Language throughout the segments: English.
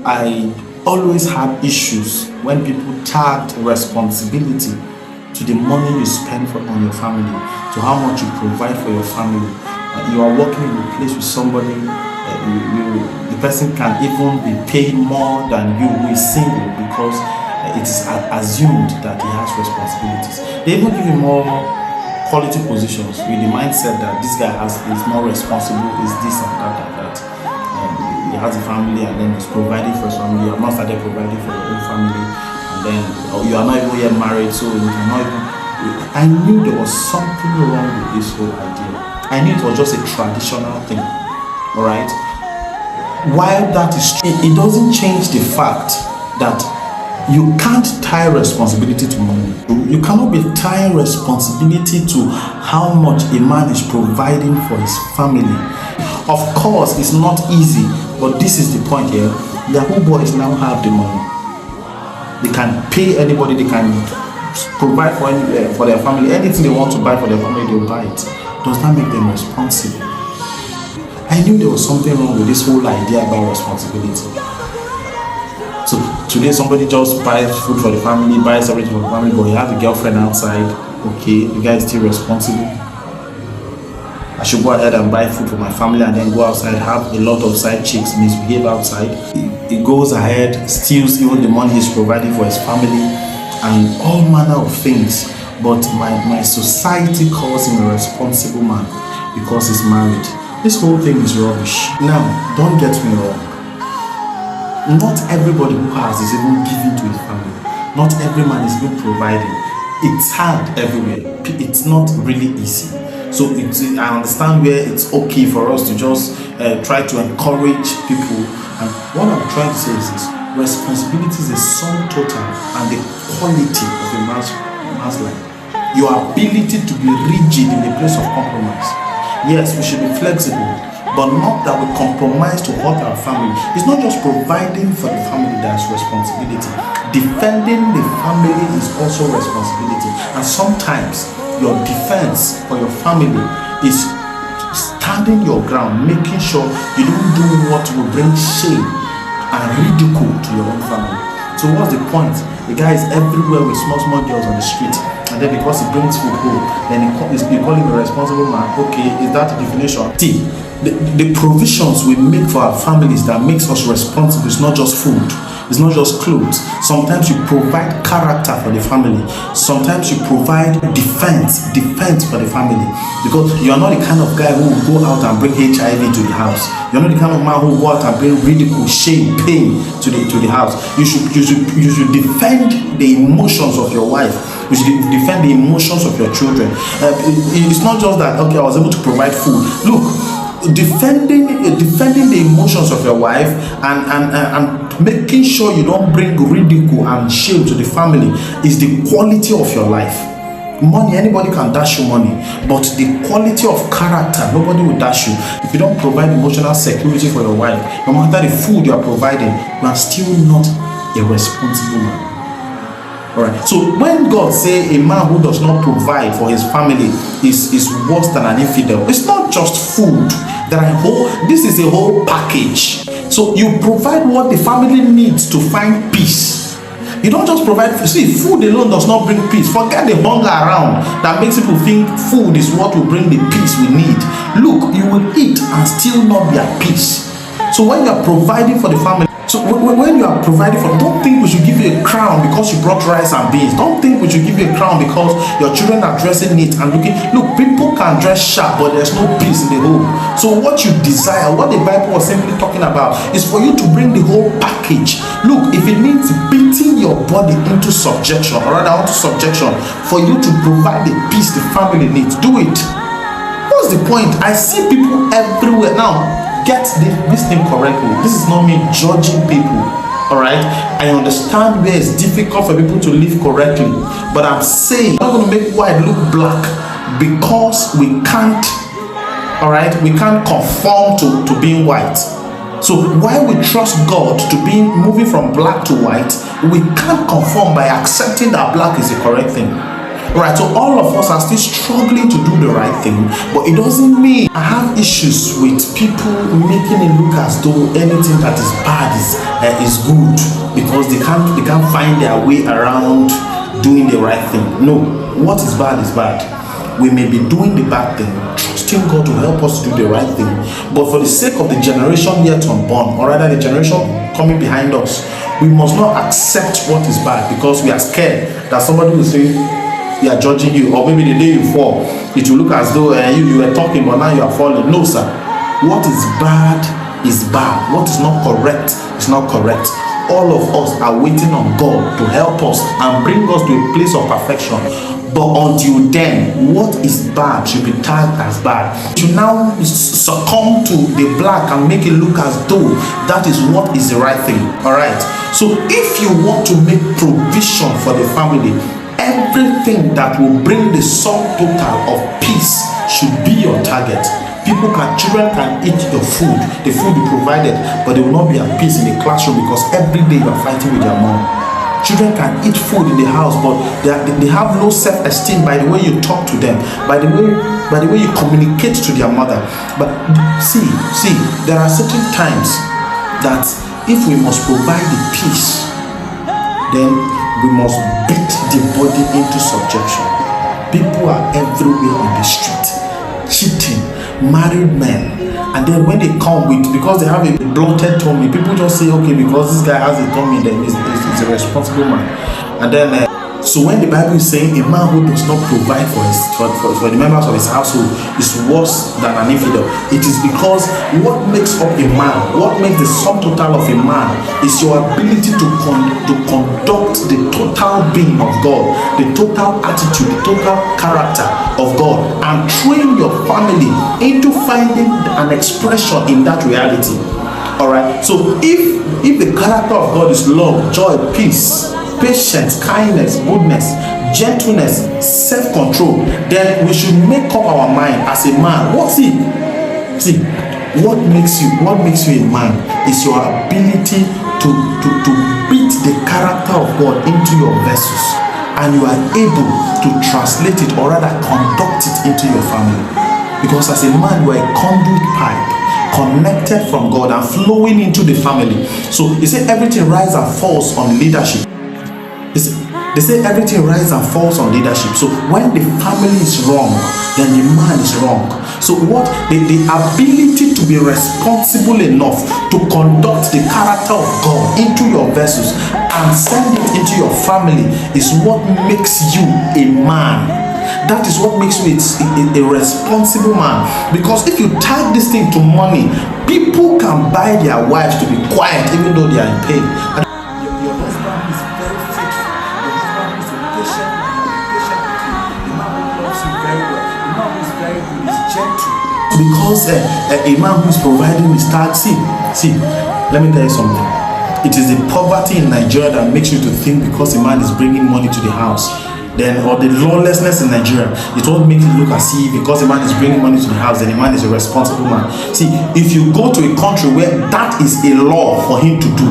I always had issues when people tagged responsibility to the money you spend on your family, to how much you provide for your family. You are working in a place with somebody, the person can even be paid more than you who is single, because it is assumed that he has responsibilities. They even give him more quality positions with the mindset that this guy is more responsible, is this and that and that. He has a family and then he's providing for his family. You have not started providing for your own family, and then you are not even yet married, so you cannot even. I knew there was something wrong with this whole idea. I knew it was just a traditional thing. Alright? While that is true, it doesn't change the fact that you can't tie responsibility to money. You cannot be tying responsibility to how much a man is providing for his family. Of course, it's not easy, but this is the point here. Yahoo boys now have the money. They can pay anybody, they can provide for their family. Anything they want to buy for their family, they'll buy it. Does that make them responsible? I knew there was something wrong with this whole idea about responsibility. So today somebody just buys food for the family, buys everything for the family, but he has a girlfriend outside. Okay, the guy is still responsible. I should go ahead and buy food for my family and then go outside, have a lot of side chicks misbehave outside. He goes ahead, steals even the money he's providing for his family and all manner of things. But my society calls him a responsible man because he's married. This whole thing is rubbish. Now, don't get me wrong. Not everybody who has is even giving to his family. Not every man is even providing. It's hard everywhere. It's not really easy. So I understand where it's okay for us to just try to encourage people. And what I'm trying to say is this: responsibility is the sum total and the quality of a man's life. Your ability to be rigid in the place of compromise. Yes, we should be flexible, but not that we compromise to hurt our family. It's not just providing for the family that's responsibility. Defending the family is also responsibility. And sometimes your defense for your family is standing your ground, making sure you don't do what will bring shame and ridicule to your own family. So what's the point? The guy is everywhere with small girls on the street, and then because he brings food home, then you call him a responsible man. Okay, is that a definition? See, the provisions we make for our families that makes us responsible is not just food, it's not just clothes. Sometimes you provide character for the family. Sometimes you provide defense for the family, because you are not the kind of guy who will go out and bring HIV to the house. You're not the kind of man who will go out and bring ridicule, shame, pain to the house. You should defend the emotions of your wife. You should defend the emotions of your children. It's not just that, okay, I was able to provide food. Look, defending the emotions of your wife and making sure you don't bring ridicule and shame to the family is the quality of your life. Money, anybody can dash you money, but the quality of character, nobody will dash you. If you don't provide emotional security for your wife, no matter the food you are providing, you are still not a responsible man. Alright, so when God say a man who does not provide for his family is worse than an infidel, it's not just food. This is a whole package. So you provide what the family needs to find peace. You don't just provide food. See, food alone does not bring peace. Forget the hunger around that makes people think food is what will bring the peace we need. Look, you will eat and still not be at peace. So when you are providing for the family, when you are providing for, don't think we should give you a crown because you brought rice and beans. Don't think we should give you a crown because your children are dressing neat and looking. Look, people can dress sharp, but there's no peace in the home. So what you desire, what the Bible was simply talking about, is for you to bring the whole package. Look, if it means beating your body into subjection, or rather into subjection, for you to provide the peace the family needs, do it. What's the point? I see people everywhere now. Get this thing correctly. This is not me judging people. Alright? I understand where it's difficult for people to live correctly. But I'm saying, I'm not going to make white look black because we can't, alright, we can't conform to being white. So while we trust God to be moving from black to white, we can't conform by accepting that black is the correct thing. Alright, so all of us are still struggling to do the right thing, but it doesn't mean I have issues with people making it look as though anything that is bad is good, because they can't find their way around doing the right thing. No, what is bad is bad. We may be doing the bad thing, trusting God to help us do the right thing, but for the sake of the generation yet unborn, or rather the generation coming behind us, we must not accept what is bad because we are scared that somebody will say they are judging you, or maybe the day you fall, it will look as though you were talking but now you are falling. No, sir. What is bad is bad. What is not correct is not correct. All of us are waiting on God to help us and bring us to a place of perfection. But until then, what is bad should be tagged as bad. To now succumb to the black and make it look as though that is what is the right thing. Alright. So if you want to make provision for the family, everything that will bring the sum total of peace should be your target. Children can eat your food, the food you provided, but they will not be at peace in the classroom because every day you are fighting with your mom. Children can eat food in the house, but they have low self-esteem by the way you talk to them, by the way you communicate to their mother. But see, there are certain times that if we must provide the peace, then we must beat the body into subjection. People are everywhere on the street, cheating, married men, and then when they come with, because they have a bloated tummy, people just say, okay, because this guy has a tummy, then he's a responsible man. And then so when the Bible is saying a man who does not provide for the members of his household is worse than an infidel, it is because what makes up a man, what makes the sum total of a man, is your ability to conduct the total being of God, the total attitude, the total character of God, and train your family into finding an expression in that reality. Alright, so if the character of God is love, joy, peace, patience, kindness, goodness, gentleness, self-control, then we should make up our mind as a man. What makes you a man is your ability to beat the character of God into your vessels, and you are able to translate it, or rather conduct it into your family. Because as a man, you are a conduit pipe connected from God and flowing into the family. So you say everything rises and falls on leadership. They say everything rises and falls on leadership. So when the family is wrong, then the man is wrong. So what the ability to be responsible enough to conduct the character of God into your vessels and send it into your family is what makes you a man. That is what makes you a responsible man. Because if you tag this thing to money, people can buy their wives to be quiet even though they are in pain. And your husband is very faithful. Your husband is a patient man. The man who loves you very well. The man who is very good, is gentle. Because a man who is providing his tag, see, let me tell you something. It is the poverty in Nigeria that makes you to think because a man is bringing money to the house, or the lawlessness in Nigeria, it won't make it look as if because a man is bringing money to the house, then a man is a responsible man. See, if you go to a country where that is a law for him to do,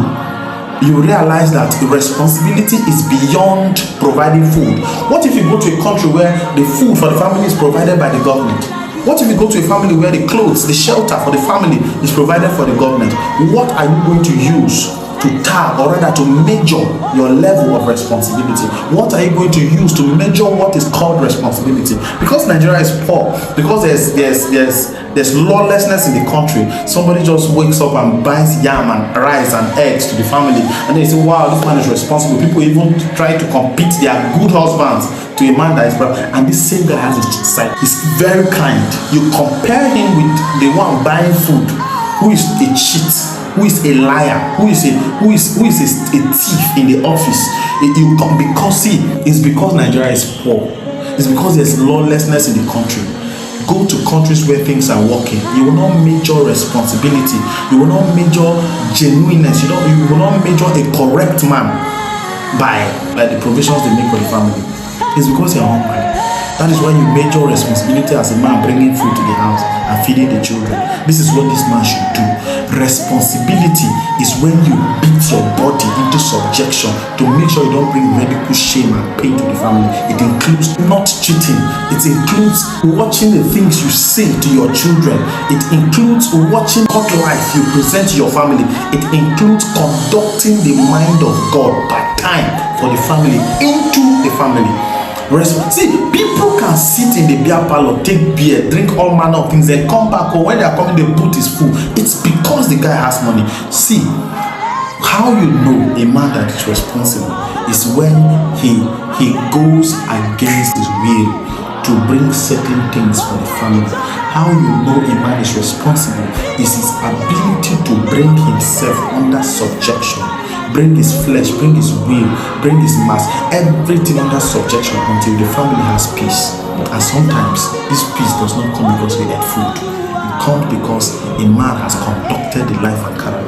you realize that responsibility is beyond providing food. What if you go to a country where the food for the family is provided by the government? What if you go to a family where the clothes, the shelter for the family is provided for the government? What are you going to use to tag, or rather to measure your level of responsibility? What are you going to use to measure what is called responsibility? Because Nigeria is poor, because there's lawlessness in the country, somebody just wakes up and buys yam and rice and eggs to the family, and they say, wow, this man is responsible. People even try to compete their good husbands to a man that is proud, and this same guy has a side. He's very kind. You compare him with the one buying food, who is a cheat, who is a liar, who is a thief in the office. It's because Nigeria is poor. It's because there's lawlessness in the country. Go to countries where things are working. You will not measure responsibility. You will not measure genuineness. You will not measure a correct man by the provisions they make for the family. It's because you're hungry. That is why you measure responsibility as a man bringing food to the house and feeding the children. This is what this man should do. Responsibility is when you beat your body into subjection to make sure you don't bring medical shame and pain to the family. It includes not cheating. It includes watching the things you say to your children. It includes watching what life you present to your family. It includes conducting the mind of God part time for the family into the family. See, people can sit in the beer parlor, take beer, drink all manner of things, then come back, or when they are coming, the boot is full. It's because the guy has money. See, how you know a man that is responsible is when he goes against his will to bring certain things for the family. How you know a man is responsible is his ability to bring himself under subjection. Bring his flesh, bring his will, bring his mass, everything under subjection until the family has peace. And sometimes this peace does not come because we ate food. It comes because a man has conducted the life and character